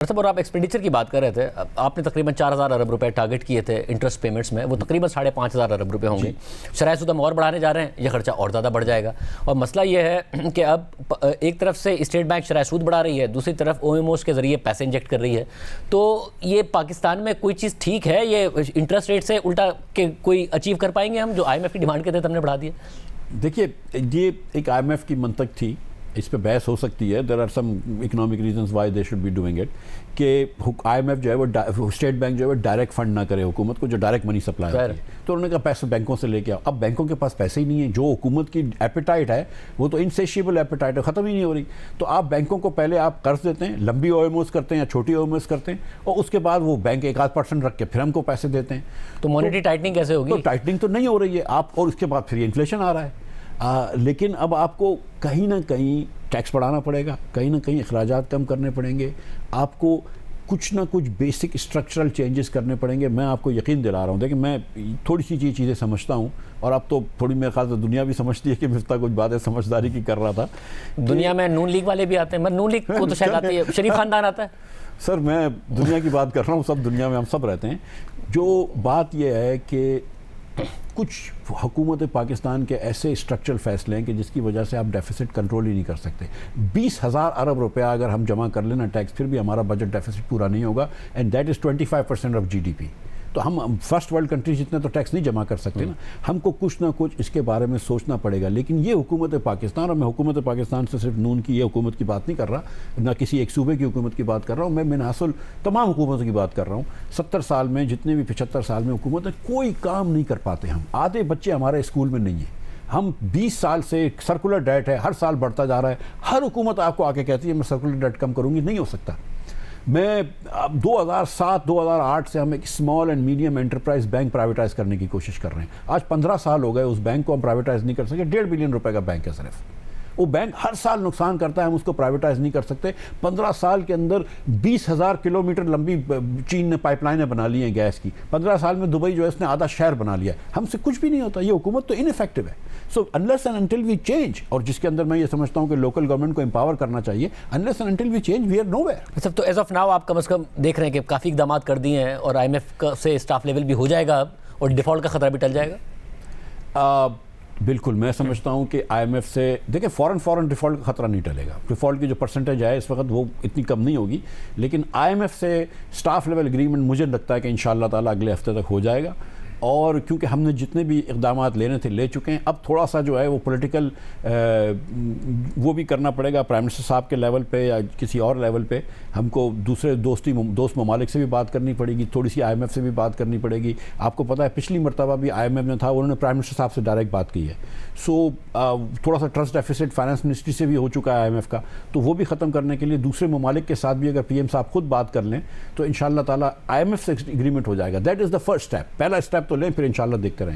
اور آپ ایکسپینڈیچر کی بات کر رہے تھے، آپ نے تقریباً 4,000 ارب روپے ٹارگٹ کیے تھے انٹرسٹ پیمنٹس میں، وہ تقریباً 5,500 ارب روپے ہوں گے. شرح سود ہم اور بڑھانے جا رہے ہیں، یہ خرچہ اور زیادہ بڑھ جائے گا. اور مسئلہ یہ ہے کہ اب ایک طرف سے اسٹیٹ بینک شرح سود بڑھا رہی ہے، دوسری طرف او ایم اوز کے ذریعے پیسے انجیکٹ کر رہی ہے. تو یہ پاکستان میں کوئی چیز ٹھیک ہے؟ یہ انٹرسٹ ریٹ سے الٹا کہ کوئی اچیو کر پائیں گے ہم جو آئی ایم ایف کی ڈیمانڈ کے تحت ہم نے بڑھا دیا؟ دیکھیے، یہ ایک آئی ایم ایف کی منطق تھی، اس پہ بحث ہو سکتی ہے. There are some economic reasons why they should be doing it کہ آئی ایم ایف جو ہے وہ اسٹیٹ بینک جو ہے وہ ڈائریکٹ فنڈ نہ کرے حکومت کو، جو ڈائریکٹ منی سپلائی ہوتی ہے. تو انہوں نے کہا پیسے بینکوں سے لے کے آؤ. اب بینکوں کے پاس پیسے ہی نہیں ہیں، جو حکومت کی ایپیٹائٹ ہے وہ تو انسیشیبل ایپیٹائٹ ہے، ختم ہی نہیں ہو رہی. تو آپ بینکوں کو پہلے آپ قرض دیتے ہیں، لمبی او ایم اوز کرتے ہیں یا چھوٹی او ایم اوز کرتے ہیں، اور اس کے بعد وہ بینک 1-8% رکھ کے پھر ہم کو پیسے دیتے ہیں. تو مانیٹری ٹائٹننگ کیسے ہوگی؟ تو ٹائٹننگ تو نہیں ہو رہی ہے آپ، اور اس کے بعد پھر یہ انفلیشن آ رہا ہے. لیکن اب آپ کو کہیں نہ کہیں ٹیکس بڑھانا پڑے گا، کہیں نہ کہیں اخراجات کم کرنے پڑیں گے، آپ کو کچھ نہ کچھ بیسک اسٹرکچرل چینجز کرنے پڑیں گے. میں آپ کو یقین دلا رہا ہوں، دیکھیں میں تھوڑی سی چیزیں سمجھتا ہوں، اور اب تو تھوڑی میرے خیال سے دنیا بھی سمجھتی ہے کہ مفتاح کچھ باتیں سمجھداری کی کر رہا تھا. دنیا میں نون لیگ والے بھی آتے ہیں، نون لیگ کو تو شاید آتی ہے، شریف خاندان آتا ہے. سر میں دنیا کی بات کر رہا ہوں، سب دنیا میں ہم سب رہتے ہیں. جو بات یہ ہے کہ کچھ حکومت پاکستان کے ایسے اسٹرکچرل فیصلے ہیں کہ جس کی وجہ سے آپ ڈیفیسٹ کنٹرول ہی نہیں کر سکتے. 20,000 ارب روپیہ اگر ہم جمع کر لینا ٹیکس، پھر بھی ہمارا بجٹ ڈیفیسٹ پورا نہیں ہوگا، and that is 25% of G D P. تو ہم فرسٹ ورلڈ کنٹریز جتنے تو ٹیکس نہیں جمع کر سکتے نا. ہم کو کچھ نہ کچھ اس کے بارے میں سوچنا پڑے گا. لیکن یہ حکومت پاکستان، اور میں حکومت پاکستان سے صرف نون کی یہ حکومت کی بات نہیں کر رہا، نہ کسی ایک صوبے کی حکومت کی بات کر رہا ہوں، میں منحصر تمام حکومتوں کی بات کر رہا ہوں. 70 سال میں جتنے بھی 75 سال میں حکومت ہے، کوئی کام نہیں کر پاتے. ہم آدھے بچے ہمارے اسکول میں نہیں ہیں. ہم 20 سال سے سرکولر ڈیٹ ہے، ہر سال بڑھتا جا رہا ہے. ہر حکومت آپ کو آ کے کہتی ہے میں سرکولر ڈیٹ کم کروں گی، نہیں ہو سکتا. میں 2007-2008 سے ہم ایک small and medium enterprise bank privatise کرنے کی کوشش کر رہے ہیں. آج 15 سال ہو گئے اس بینک کو ہم پرائیویٹائز نہیں کر سکے. 1.5 بلین روپے کا بینک ہے صرف. وہ بینک ہر سال نقصان کرتا ہے، ہم اس کو پرائیویٹائز نہیں کر سکتے. 15 سال کے اندر 20,000 کلومیٹر لمبی چین نے پائپ لائنیں بنا لی ہیں گیس کی. 15 سال میں دبئی جو ہے اس نے آدھا شہر بنا لیا. ہم سے کچھ بھی نہیں ہوتا. یہ حکومت تو انفیکٹو ہے. سو unless and until we change، اور جس کے اندر میں یہ سمجھتا ہوں کہ لوکل گورنمنٹ کو امپاور کرنا چاہیے، unless and until we change we are nowhere. تو ایز آف ناؤ آپ کم از کم دیکھ رہے ہیں کہ کافی اقدامات کر دیے ہیں، اور آئی ایم ایف سے اسٹاف لیول بھی ہو جائے گا اب، اور ڈیفالٹ کا خطرہ بھی ٹل جائے گا. بالکل میں سمجھتا ہوں کہ آئی ایم ایف سے دیکھیں فوراً ڈیفالٹ کا خطرہ نہیں ٹلے گا. ڈیفالٹ کی جو پرسنٹیج ہے اس وقت وہ اتنی کم نہیں ہوگی. لیکن آئی ایم ایف سے اسٹاف لیول اگریمنٹ مجھے لگتا ہے کہ انشاءاللہ تعالیٰ اگلے ہفتے تک ہو جائے گا. اور کیونکہ ہم نے جتنے بھی اقدامات لینے تھے لے چکے ہیں، اب تھوڑا سا جو ہے وہ پولیٹیکل وہ بھی کرنا پڑے گا پرائم منسٹر صاحب کے لیول پہ یا کسی اور لیول پہ. ہم کو دوسرے دوست ممالک سے بھی بات کرنی پڑے گی، تھوڑی سی آئی ایم ایف سے بھی بات کرنی پڑے گی. آپ کو پتہ ہے پچھلی مرتبہ بھی آئی ایم ایف نے تھا، انہوں نے پرائم منسٹر صاحب سے ڈائریکٹ بات کی ہے. سو تھوڑا سا ٹرسٹ ڈیفیسٹ فائنانس منسٹری سے بھی ہو چکا ہے آئی ایم ایف کا. تو وہ بھی ختم کرنے کے لیے دوسرے ممالک کے ساتھ بھی اگر پی ایم صاحب خود بات کر لیں تو انشاءاللہ تعالیٰ آئی ایم ایف سے اگریمنٹ ہو جائے گا. That is the first step. پہلا اسٹیپ تو لیں، پھر انشاءاللہ دیکھتے رہیں.